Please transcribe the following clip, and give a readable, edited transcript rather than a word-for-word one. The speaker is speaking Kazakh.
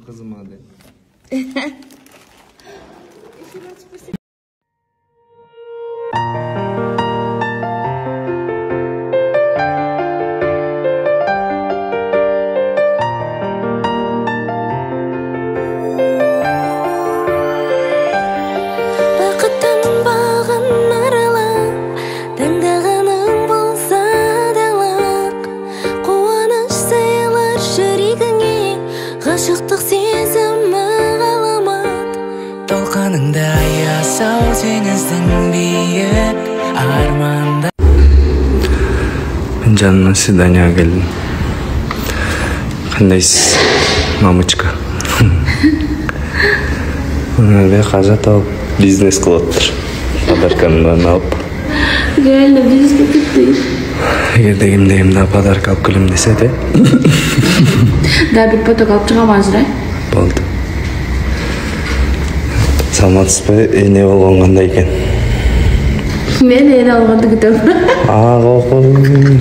кызмады. Ғашықтық сезімі ғаламат толқыныңда аясау теңіздің биік арманда. Мен жанына свиданияға келдім. Қандайсыз, мамочка? Бе қажа тауып бизнес қылып подарканы алып. Реально бизнес кетті. Егерде кімде подарка алып келем десе де. Да, бір поток алып шығамазыр, Болды. Саламатсыз ба, ене болған қандай екен? Мен ене алғанды күтем. Қоқым.